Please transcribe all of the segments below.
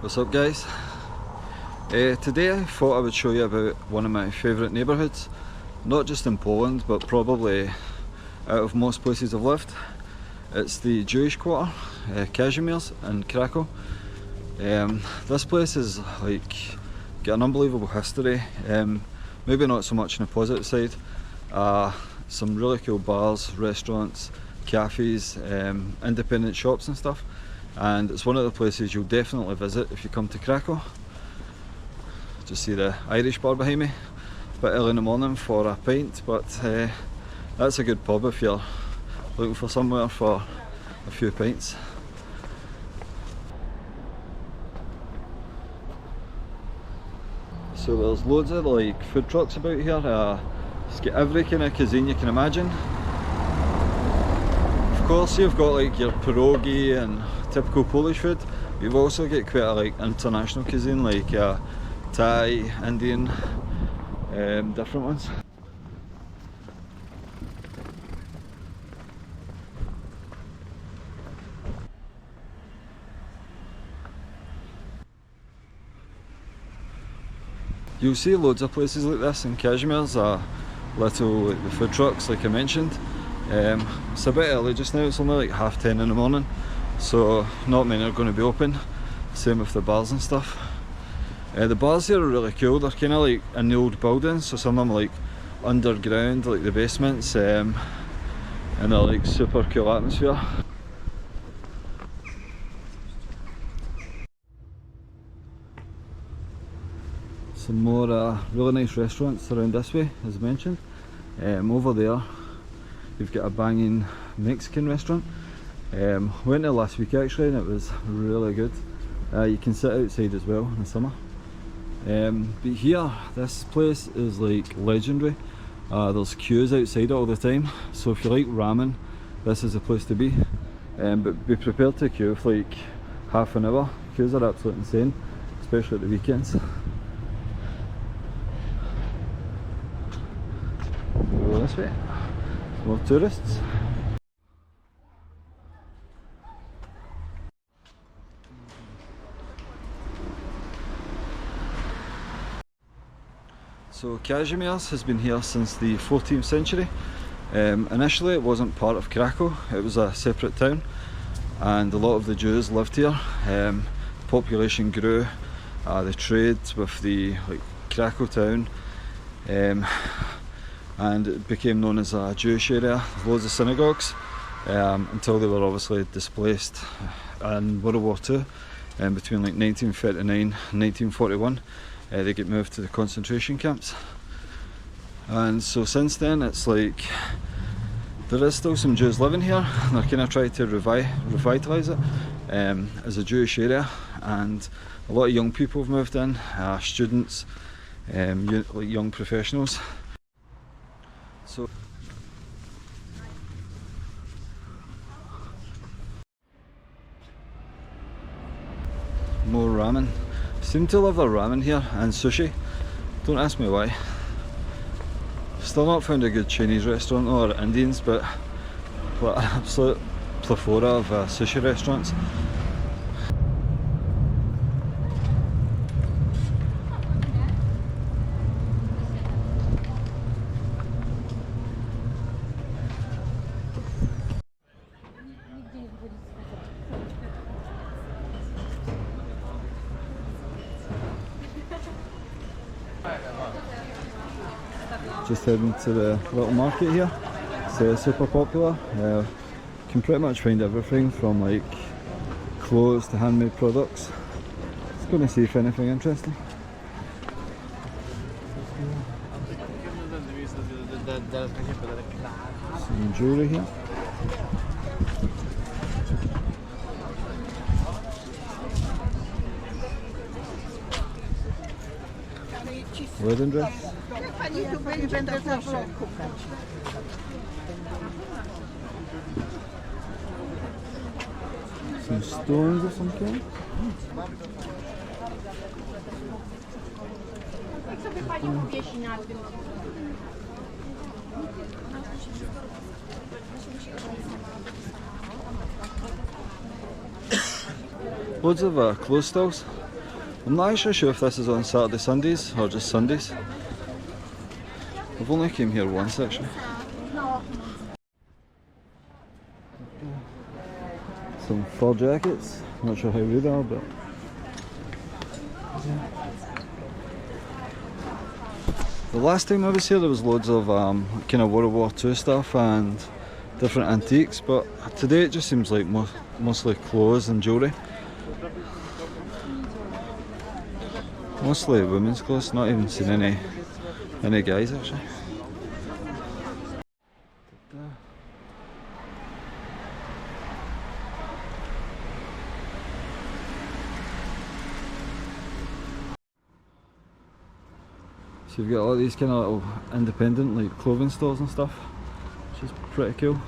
What's up, guys? Today I thought I would show you about one of my favourite neighbourhoods, not just in Poland but probably out of most places I've lived. It's the Jewish quarter, Kazimierz in Krakow. This place is like got an unbelievable history, maybe not so much on the positive side. Some really cool bars, restaurants, cafes, independent shops and stuff. And it's one of the places you'll definitely visit if you come to Krakow. Just see the Irish bar behind me. A bit early in the morning for a pint, but that's a good pub if you're looking for somewhere for a few pints. So there's loads of like food trucks about here. Just get every kind of cuisine you can imagine. Of course, you've got like your pierogi and typical Polish food. You've also got quite a like international cuisine like Thai, Indian, different ones. You'll see loads of places like this in Kazimierz, little like the food trucks like I mentioned. It's a bit early just now, it's only like 10:30 in the morning, so not many are going to be open. Same with the bars and stuff. The bars here are really cool, they're kind of like in the old buildings, so some of them are like underground, like the basements, and they're like super cool atmosphere. Some more really nice restaurants around this way, as mentioned. Over there you've got a banging Mexican restaurant. Went there last week actually and it was really good. You can sit outside as well in the summer. But here, this place is like legendary. There's queues outside all the time, so if you like ramen, this is the place to be. But be prepared to queue for like half an hour. Queues are absolutely insane, especially at the weekends. Go this way, more tourists. So Kazimierz has been here since the 14th century. Initially it wasn't part of Krakow, it was a separate town and a lot of the Jews lived here. Population grew, the trade with the Krakow town, and it became known as a Jewish area. Loads of synagogues, until they were obviously displaced in World War II, between like 1939 and 1941. They get moved to the concentration camps, and so since then it's like there is still some Jews living here. They're kind of trying to revitalise it as a Jewish area, and a lot of young people have moved in, students, like young professionals. So more ramen. Seem to love their ramen here and sushi. Don't ask me why. Still not found a good Chinese restaurant or Indians, but an absolute plethora of sushi restaurants. Just heading to the little market here. It's super popular. Can pretty much find everything from like clothes to handmade products. Just going to see if anything interesting. Some jewellery here. Wedding dress. Some stones or something. Loads of clothes stalls. I'm not actually sure if this is on Saturday, Sundays or just Sundays. I've only came here once actually. Some fur jackets, not sure how good they are, but yeah. The last time I was here there was loads of kind of World War II stuff and different antiques, but today it just seems like mostly clothes and jewellery. Mostly women's clothes, not even seen any guys actually. So you've got all these kind of little independent like clothing stores and stuff, which is pretty cool.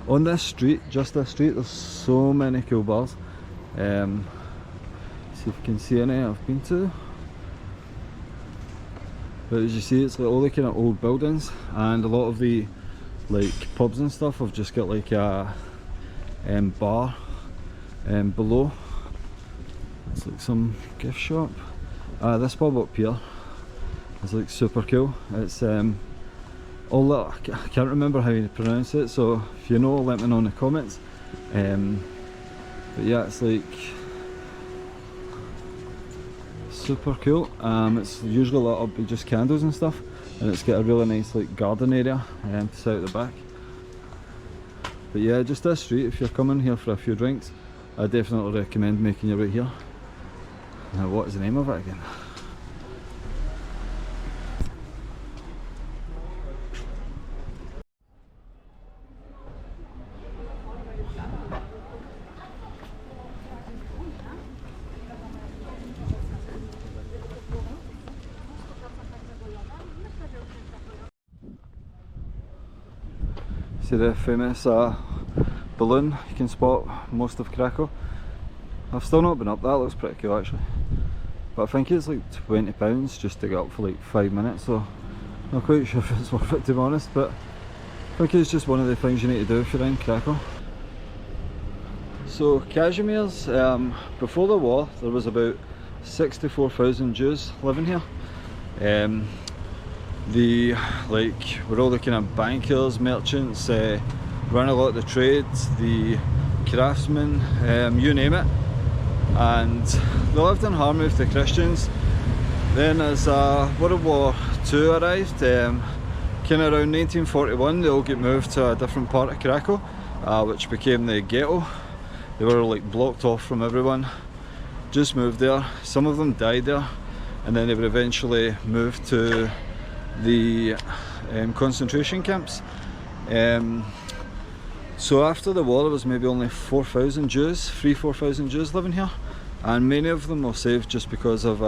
On this street, just this street, there's so many cool bars. See if you can see any I've been to. But as you see, it's like all the kind of old buildings, and a lot of the like pubs and stuff have just got like a bar below. It's like some gift shop. This pub up here is like super cool. It's all that, I can't remember how you pronounce it, so if you know, let me know in the comments. But yeah, it's like super cool. It's usually lit up with just candles and stuff, and it's got a really nice like garden area to sit out the back. But yeah, just this street, if you're coming here for a few drinks, I definitely recommend making your way here. Now what is the name of it again? See the famous balloon you can spot most of Krakow. I've still not been up, that looks pretty cool actually. But I think it's like £20 just to get up for like 5 minutes, so I'm not quite sure if it's worth it to be honest, but I think it's just one of the things you need to do if you're in Krakow. So Kazimierz, before the war there was about 64,000 Jews living here. They were all the kind of bankers, merchants, ran a lot of the trades, the craftsmen, you name it. And they lived in harmony with the Christians. Then as World War II arrived, kind of around 1941, they all get moved to a different part of Krakow, which became the ghetto. They were like blocked off from everyone, just moved there. Some of them died there, and then they were eventually moved to the concentration camps. So after the war there was maybe only 4,000 Jews, 4,000 Jews living here, and many of them were saved just because of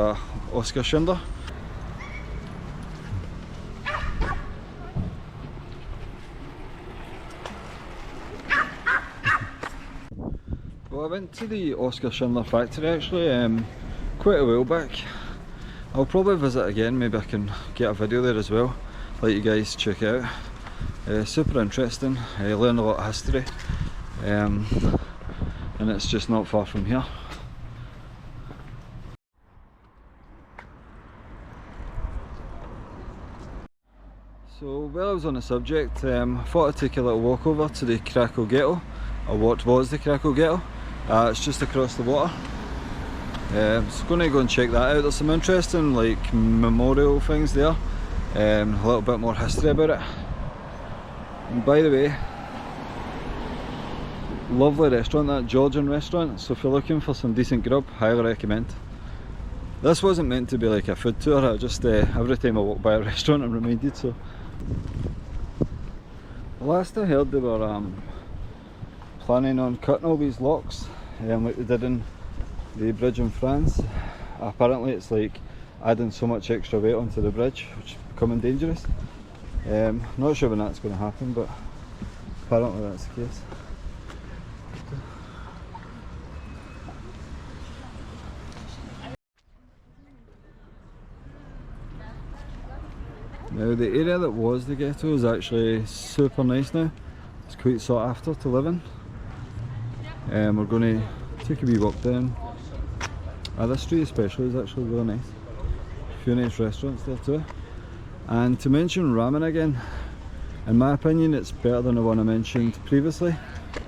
Oskar Schindler. Well, I went to the Oskar Schindler factory actually quite a while back. I'll probably visit again, maybe I can get a video there as well, let you guys check it out. Super interesting, learn a lot of history, and it's just not far from here. So while I was on the subject, I thought I'd take a little walk over to the Krakow ghetto, or what was the Krakow ghetto. It's just across the water. So going to go and check that out. There's some interesting like memorial things there, a little bit more history about it. And by the way, lovely restaurant, that Georgian restaurant, so if you're looking for some decent grub, highly recommend. This wasn't meant to be like a food tour, I just every time I walk by a restaurant I'm reminded. So last I heard they were planning on cutting all these locks like they did in the bridge in France. Apparently it's like adding so much extra weight onto the bridge which is becoming dangerous. Not sure when that's going to happen, but apparently that's the case. Now the area that was the ghetto is actually super nice now. It's quite sought after to live in. We're going to take a wee walk down This street especially is actually really nice. A few nice restaurants there too. And to mention ramen again, in my opinion it's better than the one I mentioned previously.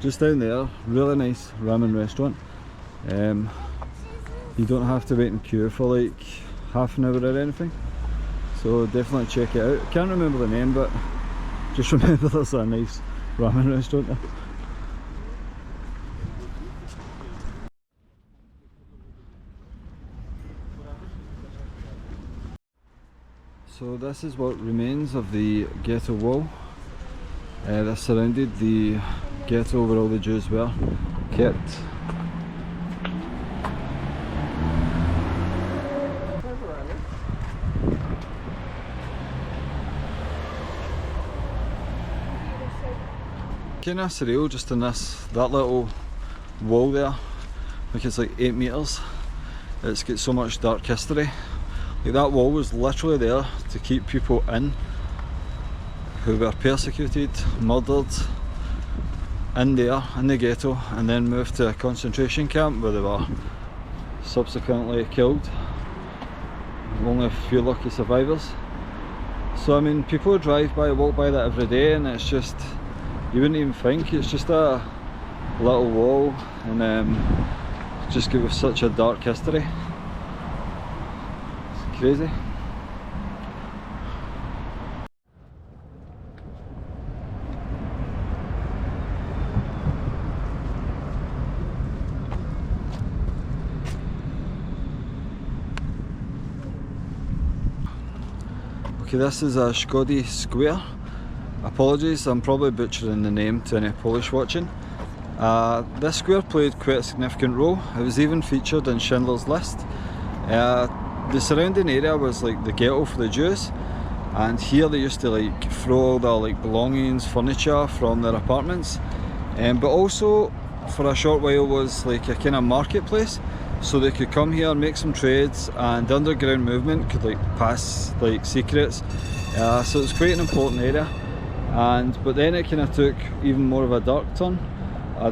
Just down there, really nice ramen restaurant. You don't have to wait in queue for like half an hour or anything. So definitely check it out. I can't remember the name, but just remember there's a nice ramen restaurant there. So this is what remains of the ghetto wall. That surrounded the ghetto where all the Jews were kept. Kind of surreal just in that little wall there. I think it's like 8 metres. It's got so much dark history. Like that wall was literally there to keep people in who were persecuted, murdered in there, in the ghetto, and then moved to a concentration camp where they were subsequently killed. Only a few lucky survivors. So I mean, people drive by, walk by that every day, and it's just, you wouldn't even think, it's just a little wall, and just with such a dark history. It's crazy. Okay, this is a Szkody Square. Apologies, I'm probably butchering the name to any Polish watching. This square played quite a significant role. It was even featured in Schindler's List. The surrounding area was like the ghetto for the Jews, and here they used to like throw all their like belongings, furniture from their apartments, but also for a short while was like a kind of marketplace, so they could come here, make some trades, and the underground movement could like pass like secrets. So it was quite an important area. But then it kind of took even more of a dark turn.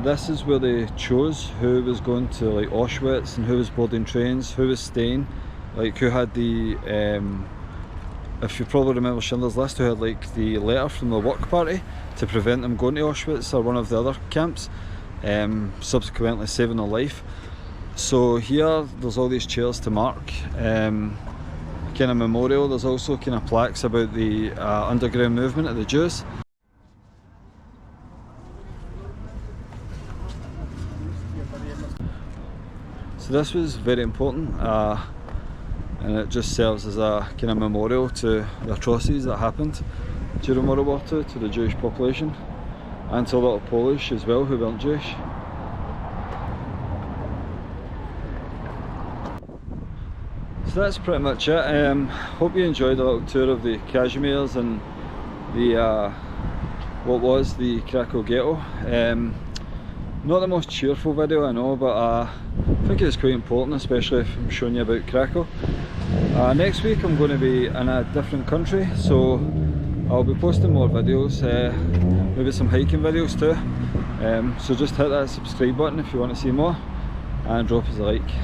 This is where they chose who was going to like Auschwitz and who was boarding trains, who was staying, like who had the, if you probably remember Schindler's List, who had like the letter from the work party to prevent them going to Auschwitz or one of the other camps, subsequently saving their life. So here there's all these chairs to mark kind of memorial. There's also kind of plaques about the underground movement of the Jews. So this was very important, and it just serves as a kind of memorial to the atrocities that happened during World War II to the Jewish population, and to a lot of Polish as well who weren't Jewish. So that's pretty much it. Hope you enjoyed a little tour of the Kazimierz and the what was the Krakow ghetto. Not the most cheerful video, I know, but I think it's quite important, especially if I'm showing you about Krakow. Next week I'm going to be in a different country, so I'll be posting more videos, maybe some hiking videos too. So just hit that subscribe button if you want to see more, and drop us a like.